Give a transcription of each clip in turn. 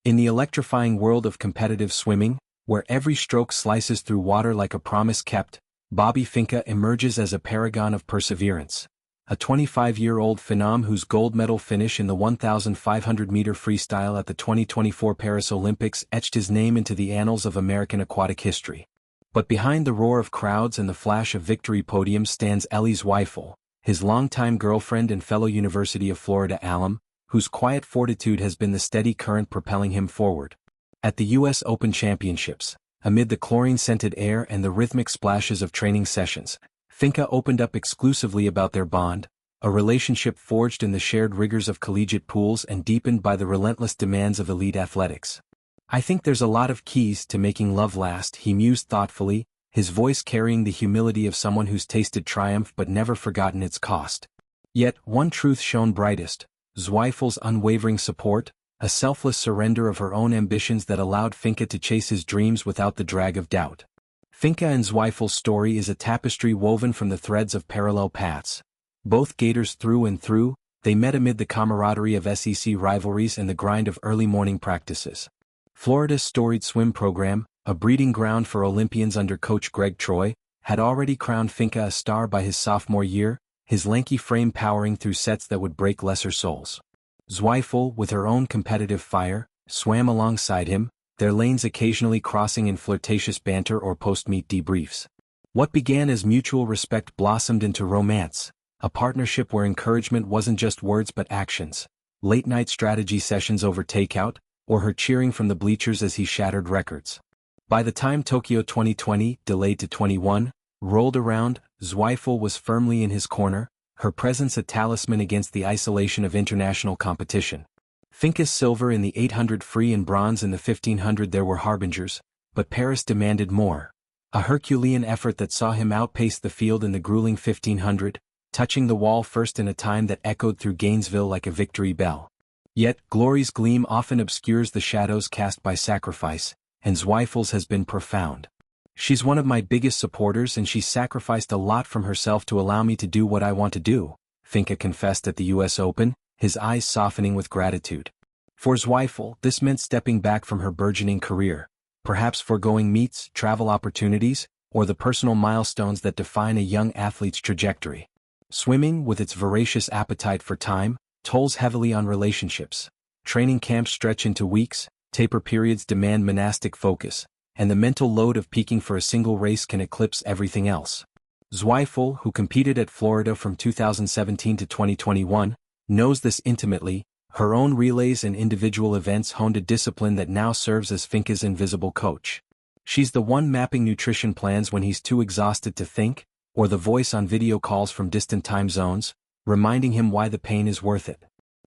In the electrifying world of competitive swimming, where every stroke slices through water like a promise kept, Bobby Finke emerges as a paragon of perseverance. A 25-year-old phenom whose gold medal finish in the 1,500-meter freestyle at the 2024 Paris Olympics etched his name into the annals of American aquatic history. But behind the roar of crowds and the flash of victory podiums stands Ellie Zweifel, his longtime girlfriend and fellow University of Florida alum, whose quiet fortitude has been the steady current propelling him forward. At the U.S. Open Championships, amid the chlorine-scented air and the rhythmic splashes of training sessions, Finke opened up exclusively about their bond, a relationship forged in the shared rigors of collegiate pools and deepened by the relentless demands of elite athletics. "I think there's a lot of keys to making love last," he mused thoughtfully, his voice carrying the humility of someone who's tasted triumph but never forgotten its cost. Yet, one truth shone brightest: Zweifel's unwavering support, a selfless surrender of her own ambitions that allowed Finke to chase his dreams without the drag of doubt. Finke and Zweifel's story is a tapestry woven from the threads of parallel paths. Both Gators through and through, they met amid the camaraderie of SEC rivalries and the grind of early morning practices. Florida's storied swim program, a breeding ground for Olympians under coach Greg Troy, had already crowned Finke a star by his sophomore year, his lanky frame powering through sets that would break lesser souls. Zweifel, with her own competitive fire, swam alongside him, their lanes occasionally crossing in flirtatious banter or post-meet debriefs. What began as mutual respect blossomed into romance, a partnership where encouragement wasn't just words but actions, late-night strategy sessions over takeout, or her cheering from the bleachers as he shattered records. By the time Tokyo 2020, delayed to 21, rolled around, Zweifel was firmly in his corner, her presence a talisman against the isolation of international competition. Finke's silver in the 800 free and bronze in the 1500 there were harbingers, but Paris demanded more. A Herculean effort that saw him outpace the field in the grueling 1500, touching the wall first in a time that echoed through Gainesville like a victory bell. Yet, glory's gleam often obscures the shadows cast by sacrifice, and Zweifel's has been profound. "She's one of my biggest supporters and she's sacrificed a lot from herself to allow me to do what I want to do," Finke confessed at the U.S. Open, his eyes softening with gratitude. For Zweifel, this meant stepping back from her burgeoning career, perhaps foregoing meets, travel opportunities, or the personal milestones that define a young athlete's trajectory. Swimming, with its voracious appetite for time, tolls heavily on relationships. Training camps stretch into weeks, taper periods demand monastic focus, and the mental load of peaking for a single race can eclipse everything else. Zweifel, who competed at Florida from 2017 to 2021, knows this intimately. Her own relays and individual events honed a discipline that now serves as Finke's invisible coach. She's the one mapping nutrition plans when he's too exhausted to think, or the voice on video calls from distant time zones, reminding him why the pain is worth it.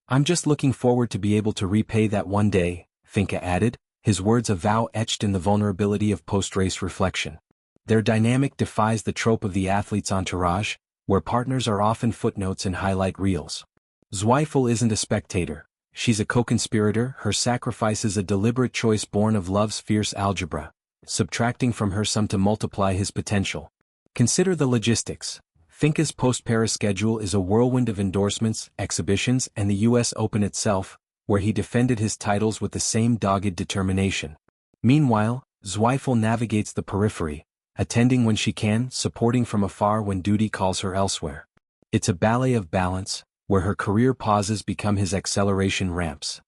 "I'm just looking forward to be able to repay that one day," Finke added, his words a vow etched in the vulnerability of post-race reflection. Their dynamic defies the trope of the athlete's entourage, where partners are often footnotes in highlight reels. Zweifel isn't a spectator, she's a co-conspirator. Her sacrifice is a deliberate choice born of love's fierce algebra, subtracting from her some to multiply his potential. Consider the logistics. Finke's post-Paris schedule is a whirlwind of endorsements, exhibitions, and the U.S. Open itself, where he defended his titles with the same dogged determination. Meanwhile, Zweifel navigates the periphery, attending when she can, supporting from afar when duty calls her elsewhere. It's a ballet of balance, where her career pauses become his acceleration ramps.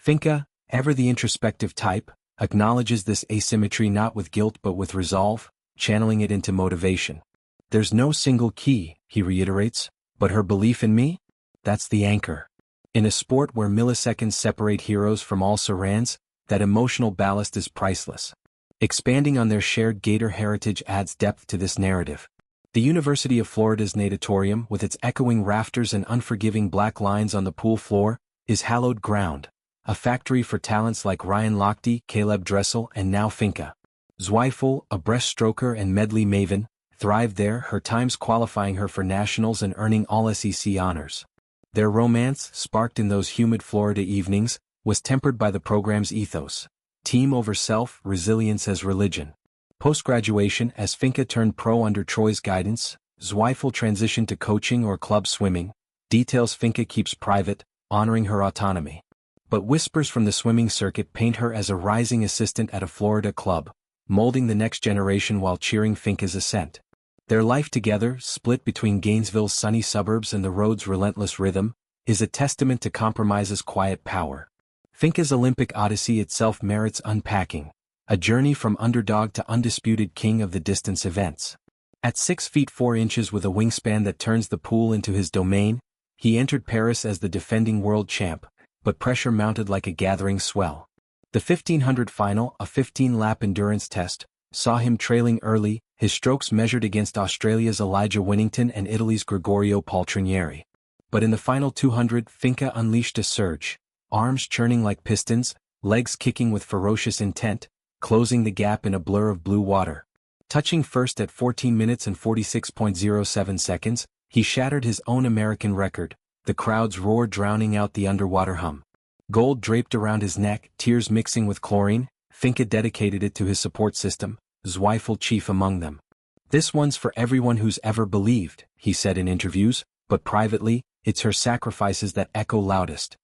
Finke, ever the introspective type, acknowledges this asymmetry not with guilt but with resolve, channeling it into motivation. "There's no single key," he reiterates, "but her belief in me? That's the anchor." In a sport where milliseconds separate heroes from all-surans, that emotional ballast is priceless. Expanding on their shared Gator heritage adds depth to this narrative. The University of Florida's natatorium, with its echoing rafters and unforgiving black lines on the pool floor, is hallowed ground, a factory for talents like Ryan Lochte, Caleb Dressel, and now Finke. Zweifel, a breaststroker and medley maven, thrived there, her times qualifying her for nationals and earning all-SEC honors. Their romance, sparked in those humid Florida evenings, was tempered by the program's ethos: team over self, resilience as religion. Post-graduation, as Finke turned pro under Troy's guidance, Zweifel transitioned to coaching or club swimming, details Finke keeps private, honoring her autonomy. But whispers from the swimming circuit paint her as a rising assistant at a Florida club, molding the next generation while cheering Finke's ascent. Their life together, split between Gainesville's sunny suburbs and the road's relentless rhythm, is a testament to compromise's quiet power. Finke's Olympic odyssey itself merits unpacking, a journey from underdog to undisputed king of the distance events. At 6 feet 4 inches with a wingspan that turns the pool into his domain, he entered Paris as the defending world champ, but pressure mounted like a gathering swell. The 1500 final, a 15-lap endurance test, saw him trailing early, his strokes measured against Australia's Elijah Winnington and Italy's Gregorio Paltrinieri. But in the final 200, Finke unleashed a surge, arms churning like pistons, legs kicking with ferocious intent, closing the gap in a blur of blue water. Touching first at 14 minutes and 46.07 seconds, he shattered his own American record, the crowd's roar drowning out the underwater hum. Gold draped around his neck, tears mixing with chlorine, Finke dedicated it to his support system, Zweifel chief among them. "This one's for everyone who's ever believed," he said in interviews, but privately, it's her sacrifices that echo loudest.